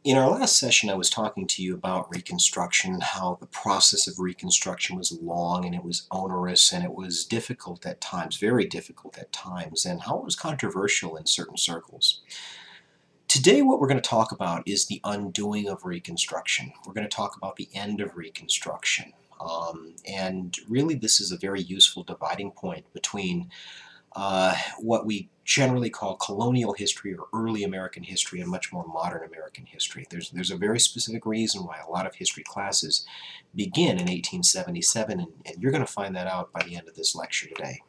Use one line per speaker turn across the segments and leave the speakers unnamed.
In our last session, I was talking to you about Reconstruction, how the process of Reconstruction was long and it was onerous and it was difficult at times, very difficult at times, and how it was controversial in certain circles. Today, what we're going to talk about is the undoing of Reconstruction. We're going to talk about the end of Reconstruction. And really, this is a very useful dividing point between what we generally call colonial history or early American history and much more modern American history. There's a very specific reason why a lot of history classes begin in 1877, and you're going to find that out by the end of this lecture today.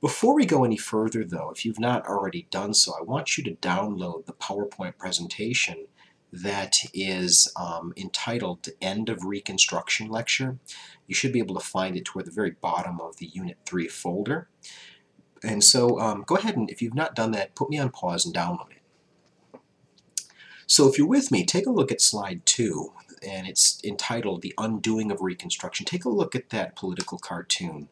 Before we go any further, though, if you've not already done so, I want you to download the PowerPoint presentation that is entitled End of Reconstruction Lecture. You should be able to find it toward the very bottom of the Unit 3 folder. And so go ahead and, if you've not done that, put me on pause and download it. So if you're with me, take a look at slide 2, and it's entitled The Undoing of Reconstruction. Take a look at that political cartoon.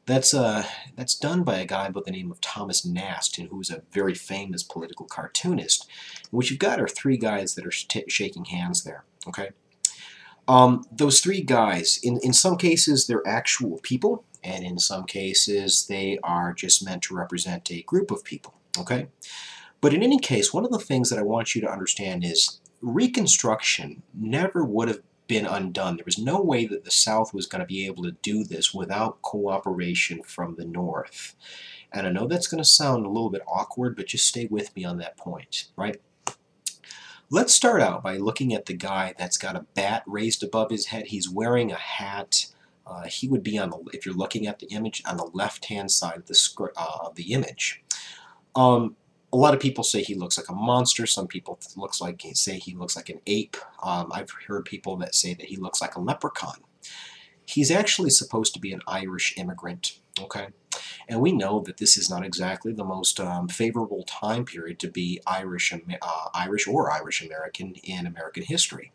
That's done by a guy by the name of Thomas Nast, who's a very famous political cartoonist. And what you've got are three guys that are shaking hands there, okay? Those three guys, in some cases, they're actual people, and in some cases, they are just meant to represent a group of people, okay? But in any case, one of the things that I want you to understand is Reconstruction never would have been undone. There was no way that the South was going to be able to do this without cooperation from the North. And I know that's going to sound a little bit awkward, but just stay with me on that point, right? Let's start out by looking at the guy that's got a bat raised above his head. He's wearing a hat. He would be on the, if you're looking at the image, on the left-hand side of the image. A lot of people say he looks like a monster. Some people say he looks like an ape. I've heard people that say that he looks like a leprechaun. He's actually supposed to be an Irish immigrant, okay? And we know that this is not exactly the most favorable time period to be Irish or Irish American in American history.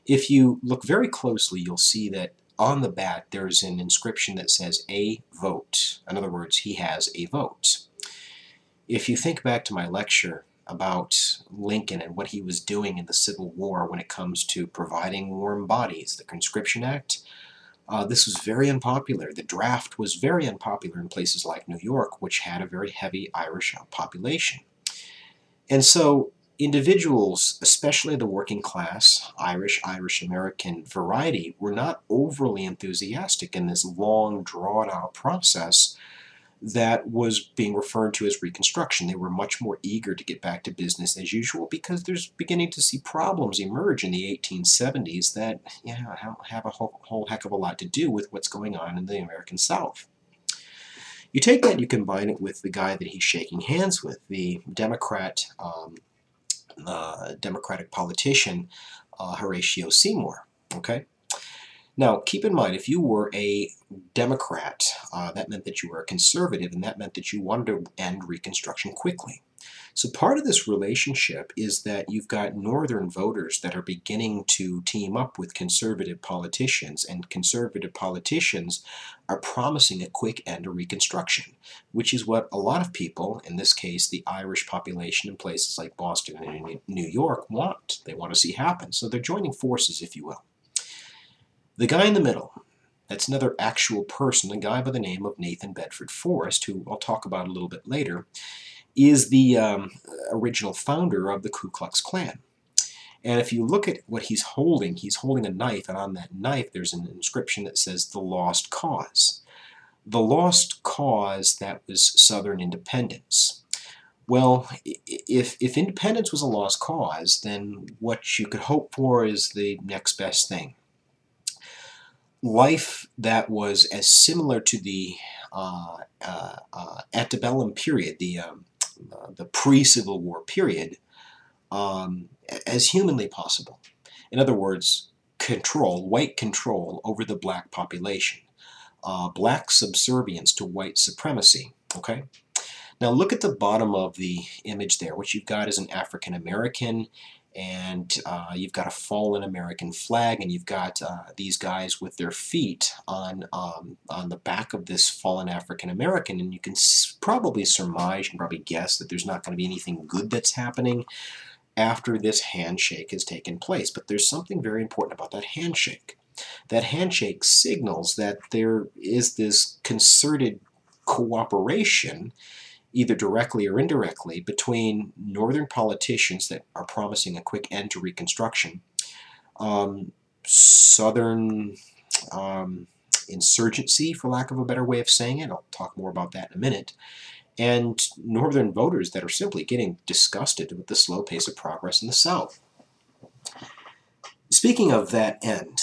If you look very closely, you'll see that on the bat there's an inscription that says "a vote." In other words, he has a vote. If you think back to my lecture about Lincoln and what he was doing in the Civil War when it comes to providing warm bodies, the Conscription Act, this was very unpopular. The draft was very unpopular in places like New York, which had a very heavy Irish population. And so individuals, especially the working class, Irish-American variety, were not overly enthusiastic in this long, drawn-out process that was being referred to as Reconstruction. They were much more eager to get back to business as usual because there's beginning to see problems emerge in the 1870s that have a whole heck of a lot to do with what's going on in the American South. You take that and you combine it with the guy that he's shaking hands with, the Democratic politician Horatio Seymour, okay? Now, keep in mind, if you were a Democrat, that meant that you were a conservative, and that meant that you wanted to end Reconstruction quickly. So part of this relationship is that you've got Northern voters that are beginning to team up with conservative politicians, and conservative politicians are promising a quick end to Reconstruction, which is what a lot of people, in this case the Irish population in places like Boston and New York, want. They want to see happen. So they're joining forces, if you will. The guy in the middle, that's another actual person, a guy by the name of Nathan Bedford Forrest, who I'll talk about a little bit later, is the original founder of the Ku Klux Klan. And if you look at what he's holding a knife, and on that knife there's an inscription that says "The Lost Cause." The lost cause, that was Southern independence. Well, if independence was a lost cause, then what you could hope for is the next best thing. Life that was as similar to the antebellum period, the pre-Civil War period, as humanly possible. In other words, white control over the black population, black subservience to white supremacy, okay? Now look at the bottom of the image there. What you've got is an African American, and you've got a fallen American flag, and you've got these guys with their feet on the back of this fallen African American, and you can probably surmise, you can probably guess that there's not going to be anything good that's happening after this handshake has taken place. But there's something very important about that handshake. That handshake signals that there is this concerted cooperation, either directly or indirectly, between northern politicians that are promising a quick end to Reconstruction, southern insurgency, for lack of a better way of saying it, I'll talk more about that in a minute, and northern voters that are simply getting disgusted with the slow pace of progress in the South. Speaking of that end,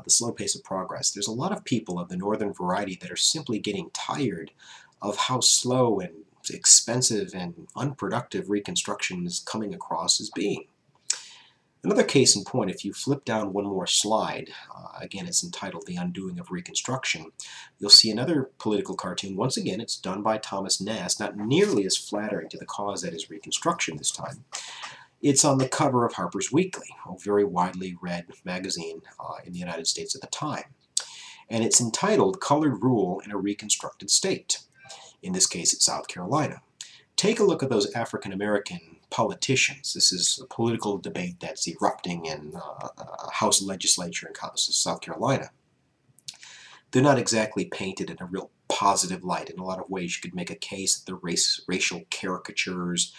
the slow pace of progress, there's a lot of people of the northern variety that are simply getting tired of how slow and expensive and unproductive Reconstruction is coming across as being. Another case in point, if you flip down one more slide, again it's entitled The Undoing of Reconstruction, you'll see another political cartoon. Once again, it's done by Thomas Nast, not nearly as flattering to the cause that is Reconstruction this time. It's on the cover of Harper's Weekly, a very widely read magazine in the United States at the time. And it's entitled Colored Rule in a Reconstructed State. In this case, it's South Carolina. Take a look at those African-American politicians. This is a political debate that's erupting in a House legislature in South Carolina. They're not exactly painted in a real positive light. In a lot of ways, you could make a case that they're racial caricatures.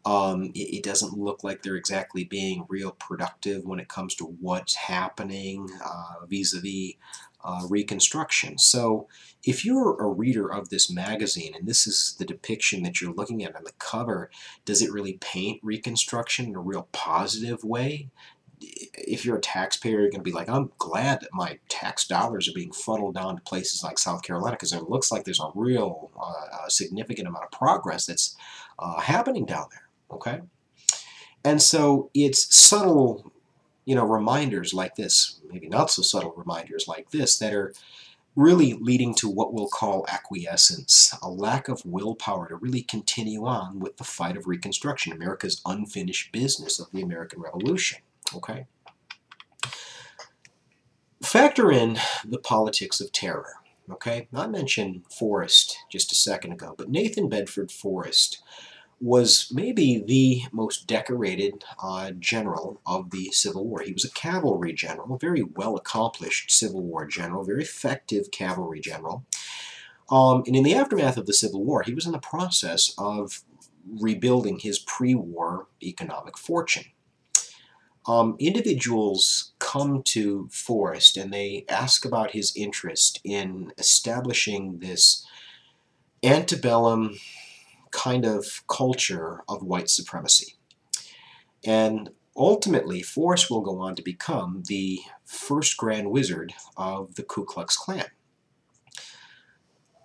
It doesn't look like they're exactly being real productive when it comes to what's happening vis-a-vis Reconstruction. So if you're a reader of this magazine and this is the depiction that you're looking at on the cover, does it really paint Reconstruction in a real positive way? If you're a taxpayer, you're going to be like, I'm glad that my tax dollars are being funneled down to places like South Carolina because it looks like there's a real significant amount of progress that's happening down there. Okay? And so it's subtle, reminders like this, maybe not so subtle reminders like this, that are really leading to what we'll call acquiescence, a lack of willpower to really continue on with the fight of Reconstruction, America's unfinished business of the American Revolution. Okay? Factor in the politics of terror. Okay? I mentioned Forrest just a second ago, but Nathan Bedford Forrest was maybe the most decorated general of the Civil War. He was a cavalry general, a very well-accomplished Civil War general, very effective cavalry general. And in the aftermath of the Civil War, he was in the process of rebuilding his pre-war economic fortune. Individuals come to Forrest and they ask about his interest in establishing this antebellum kind of culture of white supremacy. And ultimately, Forrest will go on to become the first Grand Wizard of the Ku Klux Klan.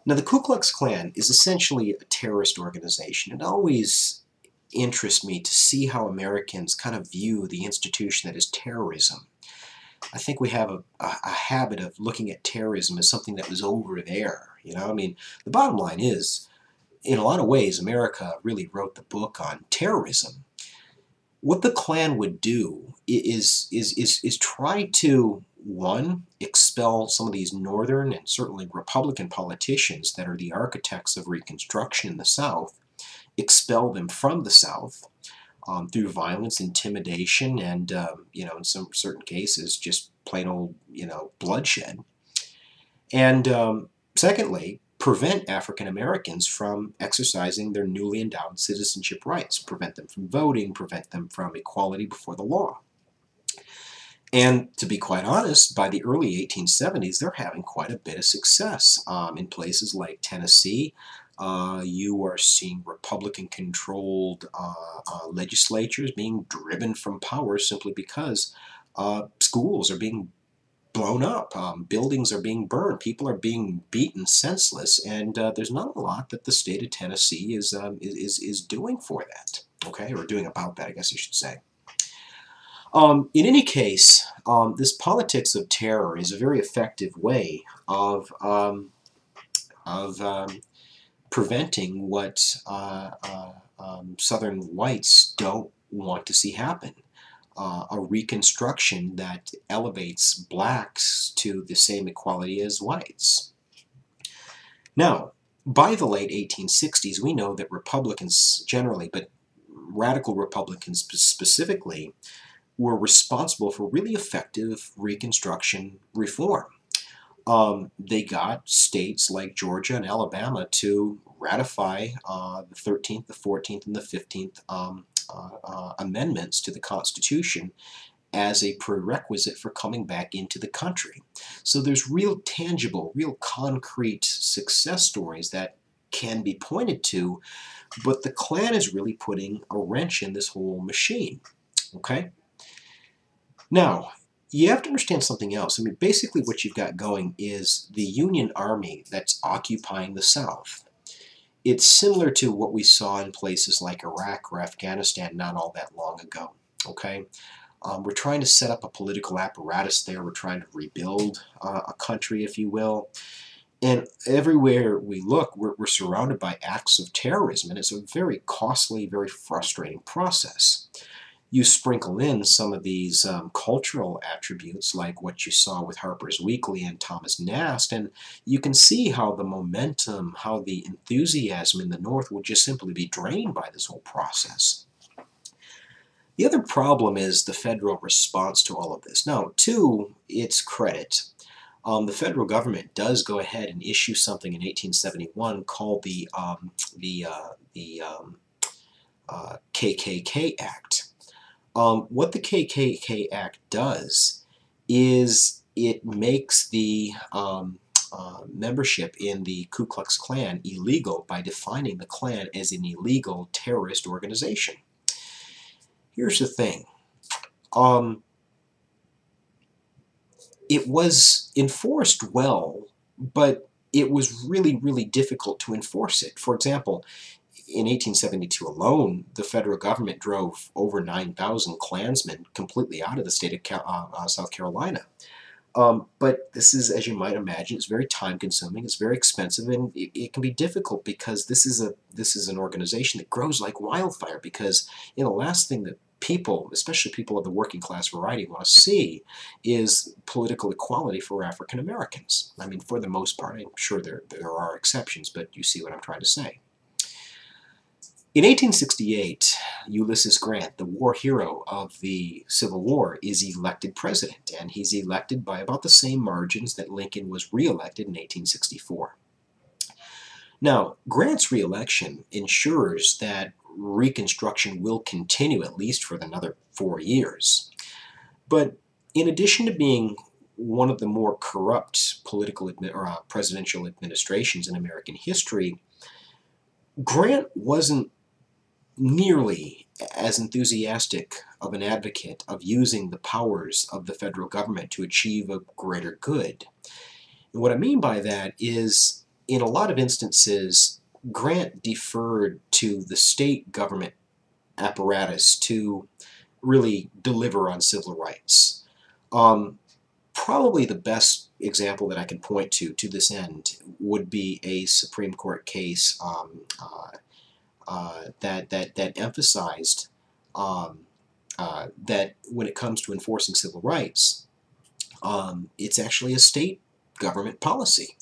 Now, the Ku Klux Klan is essentially a terrorist organization. It always interests me to see how Americans kind of view the institution that is terrorism. I think we have a habit of looking at terrorism as something that was over there. I mean, the bottom line is, in a lot of ways, America really wrote the book on terrorism. What the Klan would do is try to, one, expel some of these northern and certainly Republican politicians that are the architects of Reconstruction in the South, expel them from the South through violence, intimidation, and, in some certain cases, just plain old, bloodshed. And secondly, prevent African Americans from exercising their newly endowed citizenship rights, prevent them from voting, prevent them from equality before the law. And to be quite honest, by the early 1870s, they're having quite a bit of success. In places like Tennessee, you are seeing Republican-controlled legislatures being driven from power simply because schools are being blown up, buildings are being burned, people are being beaten senseless, and there's not a lot that the state of Tennessee is doing for that, okay, or doing about that, I guess you should say. In any case, this politics of terror is a very effective way of preventing what Southern whites don't want to see happen. A Reconstruction that elevates blacks to the same equality as whites. Now, by the late 1860s, we know that Republicans generally, but radical Republicans specifically were responsible for really effective Reconstruction reform. They got states like Georgia and Alabama to ratify the 13th, the 14th, and the 15th amendments to the Constitution as a prerequisite for coming back into the country. So there's real tangible, real concrete success stories that can be pointed to, but the Klan is really putting a wrench in this whole machine, okay? Now, you have to understand something else. I mean, basically what you've got going is the Union Army that's occupying the South. It's similar to what we saw in places like Iraq or Afghanistan not all that long ago, okay? We're trying to set up a political apparatus there. We're trying to rebuild a country, if you will. And everywhere we look, we're surrounded by acts of terrorism, and it's a very costly, very frustrating process. You sprinkle in some of these cultural attributes like what you saw with Harper's Weekly and Thomas Nast, and you can see how the momentum, how the enthusiasm in the North would just simply be drained by this whole process. The other problem is the federal response to all of this. Now, to its credit, the federal government does go ahead and issue something in 1871 called the KKK Act. What the KKK Act does is it makes the membership in the Ku Klux Klan illegal by defining the Klan as an illegal terrorist organization. Here's the thing. It was enforced well, but it was really, really difficult to enforce it. For example, in 1872 alone, the federal government drove over 9,000 Klansmen completely out of the state of South Carolina. But this is, as you might imagine, it's very time-consuming, it's very expensive, and it can be difficult because this is an organization that grows like wildfire. Because the last thing that people, especially people of the working class variety, want to see is political equality for African Americans. I mean, for the most part, I'm sure there are exceptions, but you see what I'm trying to say. In 1868, Ulysses Grant, the war hero of the Civil War, is elected president, and he's elected by about the same margins that Lincoln was reelected in 1864. Now, Grant's reelection ensures that Reconstruction will continue at least for another 4 years. But in addition to being one of the more corrupt presidential administrations in American history, Grant wasn't nearly as enthusiastic of an advocate of using the powers of the federal government to achieve a greater good. And what I mean by that is, in a lot of instances, Grant deferred to the state government apparatus to really deliver on civil rights. Probably the best example that I can point to this end would be a Supreme Court case that emphasized that when it comes to enforcing civil rights, it's actually a state government policy.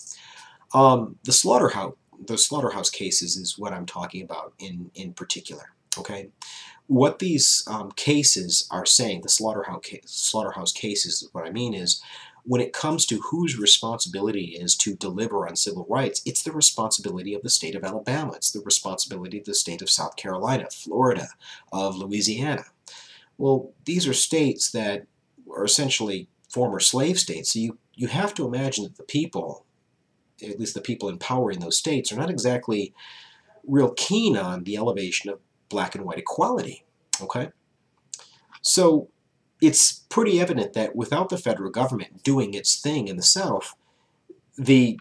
The slaughterhouse cases is what I'm talking about in particular. Okay, what these cases are saying, the slaughterhouse cases, what I mean is, when it comes to whose responsibility is to deliver on civil rights, it's the responsibility of the state of Alabama, it's the responsibility of the state of South Carolina, Florida, of Louisiana. Well, these are states that are essentially former slave states, so you have to imagine that the people, at least the people in power in those states, are not exactly real keen on the elevation of black and white equality, okay? So it's pretty evident that without the federal government doing its thing in the South, the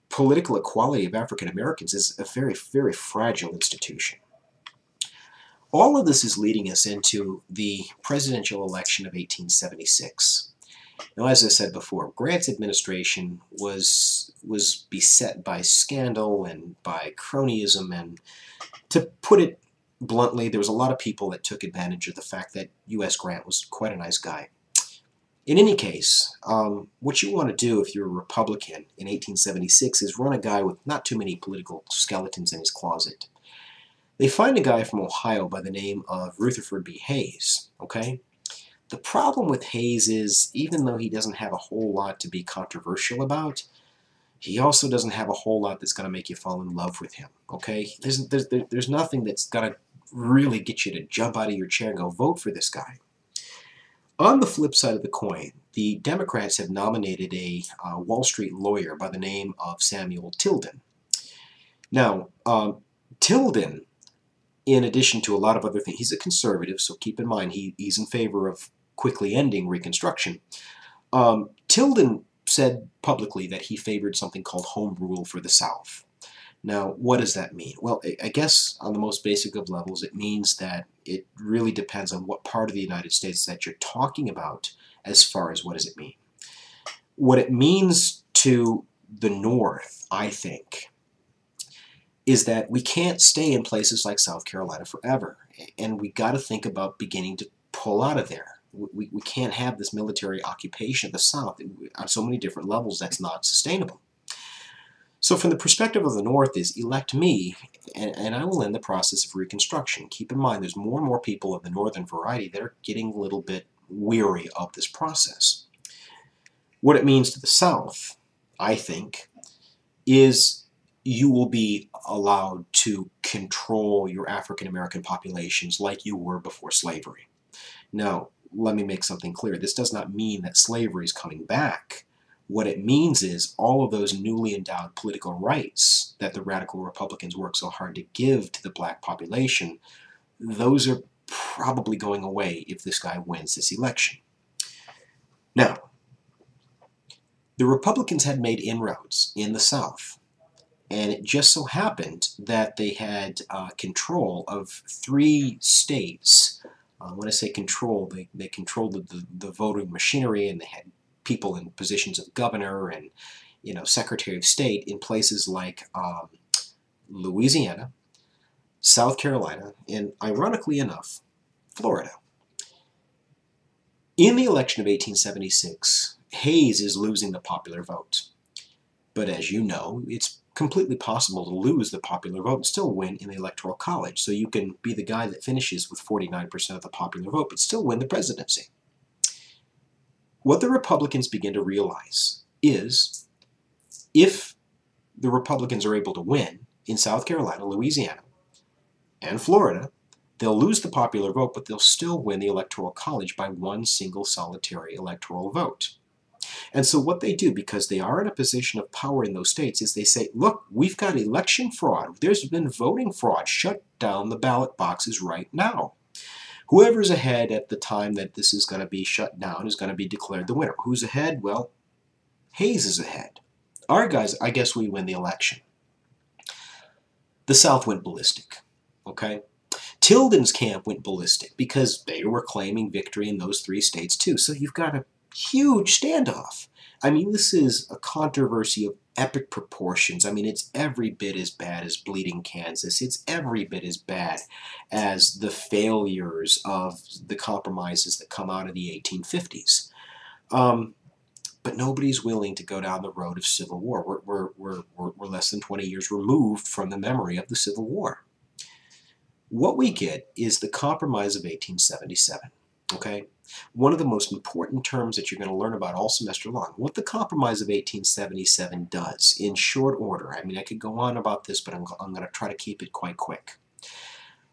political equality of African Americans is a very, very fragile institution. All of this is leading us into the presidential election of 1876. Now, as I said before, Grant's administration was beset by scandal and by cronyism, and to put it bluntly, there was a lot of people that took advantage of the fact that U.S. Grant was quite a nice guy. In any case, what you want to do if you're a Republican in 1876 is run a guy with not too many political skeletons in his closet. They find a guy from Ohio by the name of Rutherford B. Hayes, okay? The problem with Hayes is, even though he doesn't have a whole lot to be controversial about, he also doesn't have a whole lot that's going to make you fall in love with him, okay? There's nothing that's going to really get you to jump out of your chair and go vote for this guy. On the flip side of the coin, the Democrats have nominated a Wall Street lawyer by the name of Samuel Tilden. Now, Tilden, in addition to a lot of other things, he's a conservative, so keep in mind he's in favor of quickly ending Reconstruction. Tilden said publicly that he favored something called home rule for the South. Now, what does that mean? Well, I guess on the most basic of levels, it means that it really depends on what part of the United States that you're talking about as far as what does it mean. What it means to the North, I think, is that we can't stay in places like South Carolina forever, and we got to think about beginning to pull out of there. We can't have this military occupation of the South on so many different levels. That's not sustainable. So from the perspective of the North is elect me, and I will end the process of Reconstruction. Keep in mind there's more and more people of the Northern variety that are getting a little bit weary of this process. What it means to the South, I think, is you will be allowed to control your African American populations like you were before slavery. Now, let me make something clear. This does not mean that slavery is coming back. What it means is all of those newly endowed political rights that the radical Republicans work so hard to give to the black population, those are probably going away if this guy wins this election. Now, the Republicans had made inroads in the South, and it just so happened that they had control of 3 states. When I say control, they controlled the voting machinery, and they had people in positions of governor and, Secretary of State in places like Louisiana, South Carolina, and ironically enough, Florida. In the election of 1876, Hayes is losing the popular vote. But as you know, it's completely possible to lose the popular vote and still win in the Electoral College. So you can be the guy that finishes with 49% of the popular vote, but still win the presidency. What the Republicans begin to realize is if the Republicans are able to win in South Carolina, Louisiana, and Florida, they'll lose the popular vote, but they'll still win the Electoral College by one single solitary electoral vote. And so what they do, because they are in a position of power in those states, is they say, look, we've got election fraud. There's been voting fraud. Shut down the ballot boxes right now. Whoever's ahead at the time that this is going to be shut down is going to be declared the winner. Who's ahead? Well, Hayes is ahead. Our guys, I guess we win the election. The South went ballistic, okay? Tilden's camp went ballistic because they were claiming victory in those 3 states too. So you've got a huge standoff. I mean, this is a controversy of epic proportions. I mean, it's every bit as bad as Bleeding Kansas. It's every bit as bad as the failures of the compromises that come out of the 1850s. But nobody's willing to go down the road of civil war. We're less than 20 years removed from the memory of the Civil War. What we get is the Compromise of 1877, okay? One of the most important terms that you're going to learn about all semester long. What the Compromise of 1877 does, in short order, I mean, I could go on about this, but I'm going to try to keep it quite quick.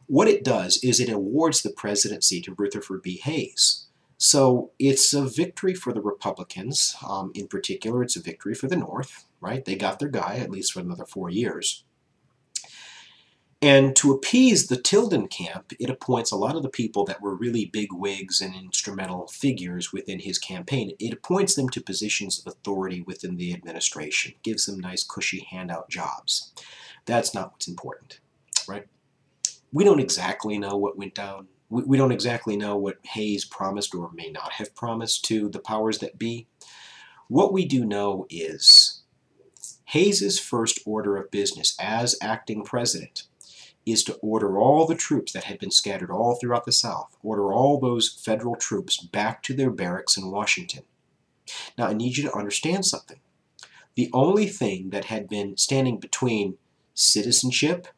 What it does is it awards the presidency to Rutherford B. Hayes. So it's a victory for the Republicans. In particular, it's a victory for the North, right? They got their guy, at least for another 4 years. And to appease the Tilden camp, it appoints a lot of the people that were really big wigs and instrumental figures within his campaign. It appoints them to positions of authority within the administration, gives them nice, cushy handout jobs. That's not what's important, right? We don't exactly know what went down. We don't exactly know what Hayes promised or may not have promised to the powers that be. What we do know is Hayes's first order of business as acting president is to order all the troops that had been scattered all throughout the South, order all those federal troops back to their barracks in Washington. Now, I need you to understand something. The only thing that had been standing between citizenship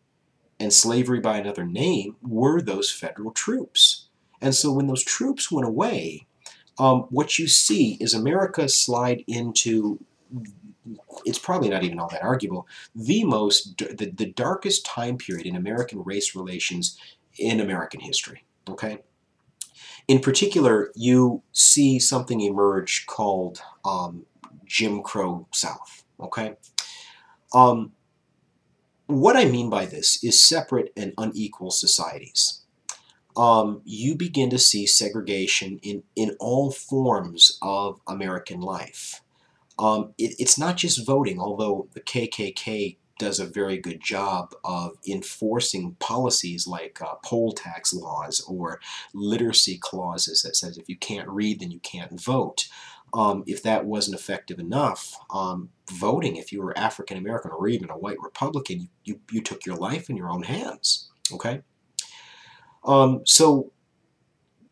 and slavery by another name were those federal troops. And so when those troops went away, what you see is America slide into, it's probably not even all that arguable, the darkest time period in American race relations in American history, okay? In particular, you see something emerge called Jim Crow South, okay? What I mean by this is separate and unequal societies. You begin to see segregation in all forms of American life. It's not just voting, although the KKK does a very good job of enforcing policies like poll tax laws or literacy clauses that says if you can't read, then you can't vote. If that wasn't effective enough, voting, if you were African American or even a white Republican, you took your life in your own hands, okay? So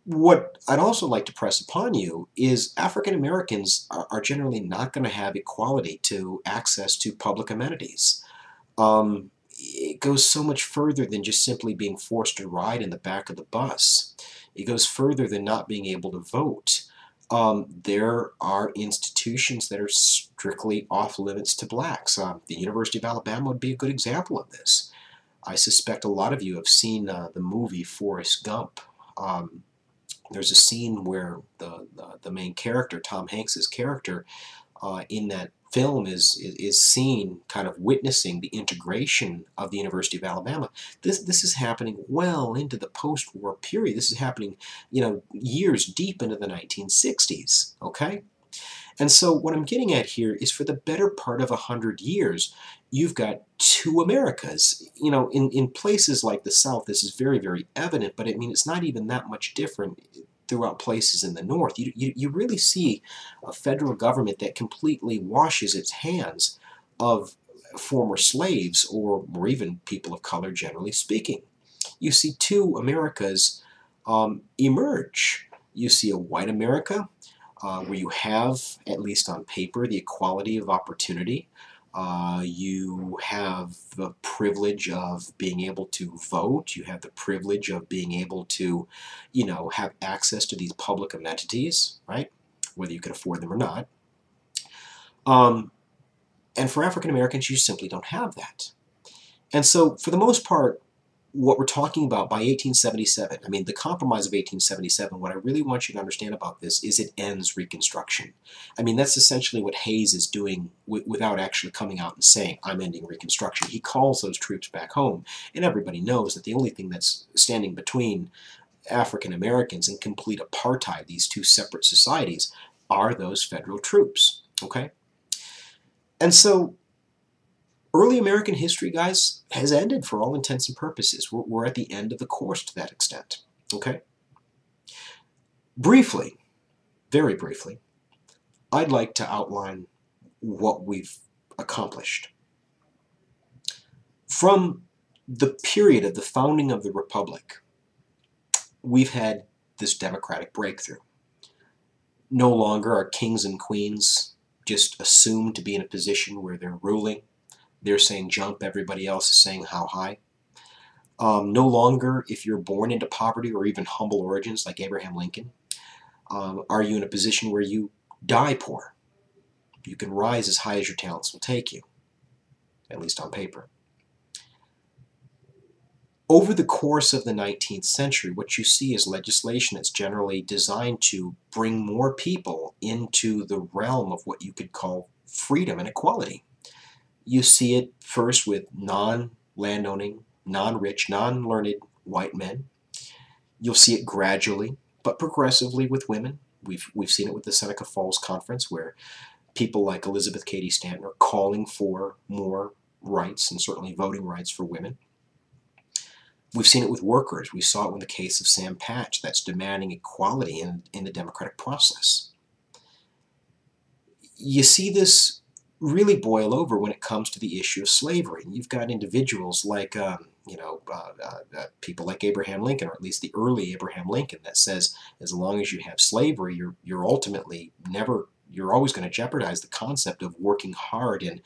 what I'd also like to press upon you is African Americans are generally not going to have equality to access to public amenities. It goes so much further than just simply being forced to ride in the back of the bus. It goes further than not being able to vote. There are institutions that are strictly off limits to blacks. The University of Alabama would be a good example of this. I suspect a lot of you have seen the movie Forrest Gump. There's a scene where the main character, Tom Hanks's character, in that film is seen kind of witnessing the integration of the University of Alabama. This is happening well into the post-war period. This is happening, years deep into the 1960s, okay? And so what I'm getting at here is for the better part of 100 years, you've got two Americas. In places like the South, this is very, very evident, but I mean, it's not even that much different throughout places in the North. You really see a federal government that completely washes its hands of former slaves or even people of color, generally speaking. You see two Americas emerge. You see a white America, where you have, at least on paper, the equality of opportunity. You have the privilege of being able to vote. You have the privilege of being able to, have access to these public amenities, right? Whether you could afford them or not. And for African Americans, you simply don't have that. And so, for the most part, what we're talking about by 1877, I mean, the Compromise of 1877, what I really want you to understand about this is it ends Reconstruction. I mean, that's essentially what Hayes is doing without actually coming out and saying, I'm ending Reconstruction. He calls those troops back home, and everybody knows that the only thing that's standing between African Americans and complete apartheid, these two separate societies, are those federal troops, okay? And so, early American history, guys, has ended for all intents and purposes. We're at the end of the course to that extent, okay? Briefly, very briefly, I'd like to outline what we've accomplished. From the period of the founding of the Republic, we've had this democratic breakthrough. No longer are kings and queens just assumed to be in a position where they're ruling. They're saying jump, everybody else is saying how high. No longer, if you're born into poverty or even humble origins like Abraham Lincoln, are you in a position where you die poor. You can rise as high as your talents will take you, at least on paper. Over the course of the 19th century, what you see is legislation that's generally designed to bring more people into the realm of what you could call freedom and equality. You see it first with non-landowning, non-rich, non-learned white men. You'll see it gradually, but progressively with women. We've seen it with the Seneca Falls Conference, where people like Elizabeth Cady Stanton are calling for more rights, and certainly voting rights for women. We've seen it with workers. We saw it in the case of Sam Patch, that's demanding equality in the democratic process. You see this really boil over when it comes to the issue of slavery. You've got individuals like, people like Abraham Lincoln, or at least the early Abraham Lincoln, that says as long as you have slavery, you're ultimately never you're always going to jeopardize the concept of working hard and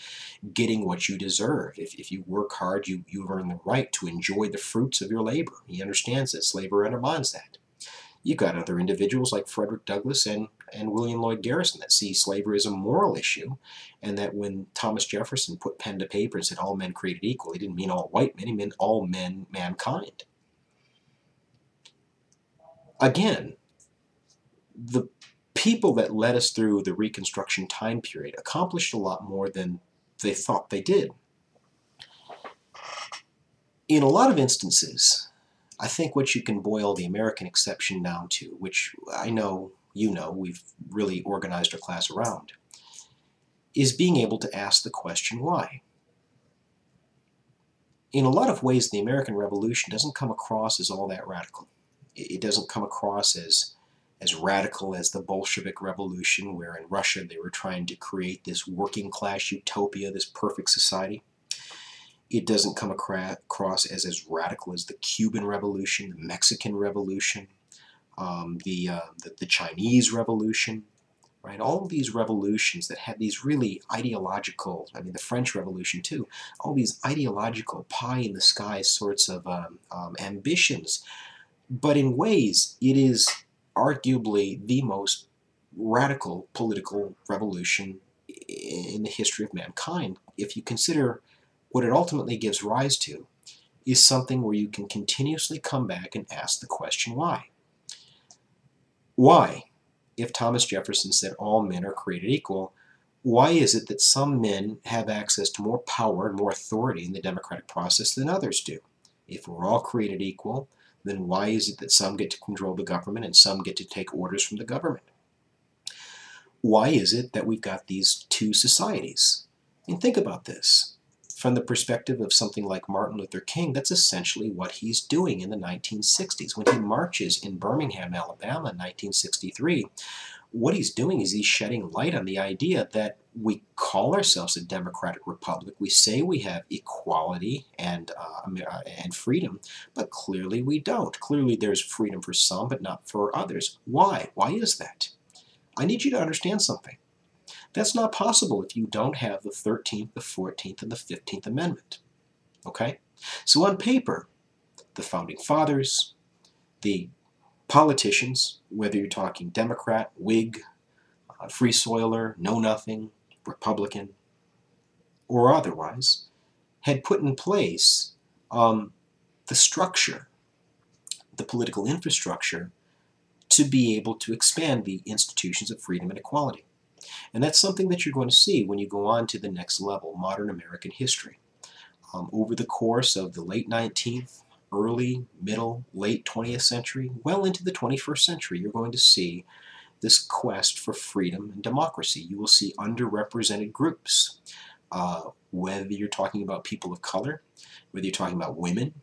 getting what you deserve. If you work hard, you earn the right to enjoy the fruits of your labor. He understands that slavery undermines that. You've got other individuals like Frederick Douglass and William Lloyd Garrison that see slavery as a moral issue, and that when Thomas Jefferson put pen to paper and said all men created equal, he didn't mean all white men, he meant all men, mankind. Again, the people that led us through the Reconstruction time period accomplished a lot more than they thought they did. In a lot of instances, I think what you can boil the American exception down to, which I know you know we've really organized our class around, is being able to ask the question why. In a lot of ways, the American Revolution doesn't come across as all that radical. It doesn't come across as radical as the Bolshevik Revolution, where in Russia they were trying to create this working class utopia, this perfect society. It doesn't come across as radical as the Cuban Revolution, the Mexican Revolution, the Chinese Revolution, right? All of these revolutions that had these really ideological, I mean the French Revolution too, all these ideological pie-in-the-sky sorts of ambitions. But in ways, it is arguably the most radical political revolution in the history of mankind. If you consider what it ultimately gives rise to is something where you can continuously come back and ask the question why. Why, if Thomas Jefferson said all men are created equal, why is it that some men have access to more power and more authority in the democratic process than others do? If we're all created equal, then why is it that some get to control the government and some get to take orders from the government? Why is it that we've got these two societies? And think about this. From the perspective of something like Martin Luther King, that's essentially what he's doing in the 1960s. When he marches in Birmingham, Alabama in 1963, what he's doing is he's shedding light on the idea that we call ourselves a democratic republic. We say we have equality and freedom, but clearly we don't. Clearly there's freedom for some, but not for others. Why? Why is that? I need you to understand something. That's not possible if you don't have the 13th, the 14th, and the 15th Amendment. Okay? So on paper, the Founding Fathers, the politicians, whether you're talking Democrat, Whig, Free Soiler, Know Nothing, Republican, or otherwise, had put in place the structure, the political infrastructure, to be able to expand the institutions of freedom and equality. And that's something that you're going to see when you go on to the next level, modern American history. Over the course of the late 19th, early, middle, late 20th century, well into the 21st century, you're going to see this quest for freedom and democracy. You will see underrepresented groups, whether you're talking about people of color, whether you're talking about women,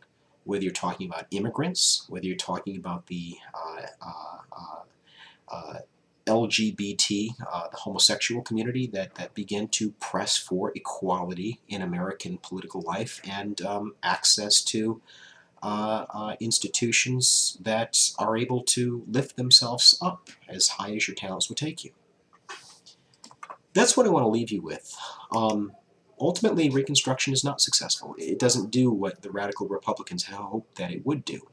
whether you're talking about immigrants, whether you're talking about the LGBT, the homosexual community that began to press for equality in American political life and access to institutions that are able to lift themselves up as high as your talents will take you. That's what I want to leave you with. Ultimately, Reconstruction is not successful. It doesn't do what the radical Republicans hoped that it would do.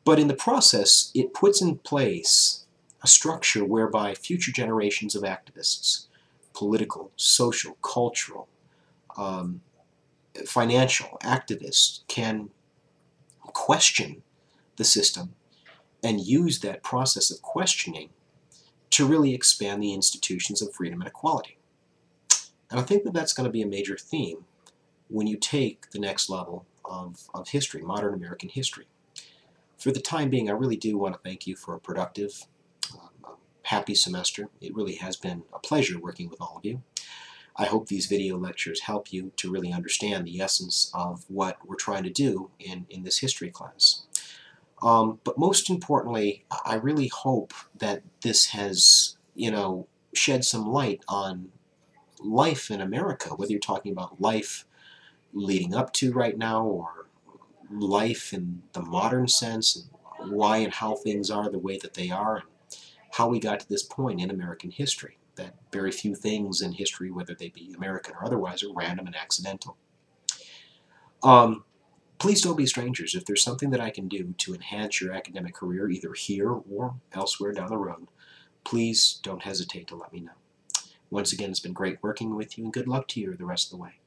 But in the process, it puts in place a structure whereby future generations of activists, political, social, cultural, financial activists can question the system and use that process of questioning to really expand the institutions of freedom and equality. And I think that that's going to be a major theme when you take the next level of history, modern American history. For the time being, I really do want to thank you for a productive, happy semester. It really has been a pleasure working with all of you. I hope these video lectures help you to really understand the essence of what we're trying to do in this history class. But most importantly, I really hope that this has, shed some light on life in America, whether you're talking about life leading up to right now or life in the modern sense and why and how things are the way that they are and how we got to this point in American history. that very few things in history, whether they be American or otherwise, are random and accidental. Please don't be strangers. If there's something that I can do to enhance your academic career, either here or elsewhere down the road, please don't hesitate to let me know. Once again, it's been great working with you, and good luck to you the rest of the way.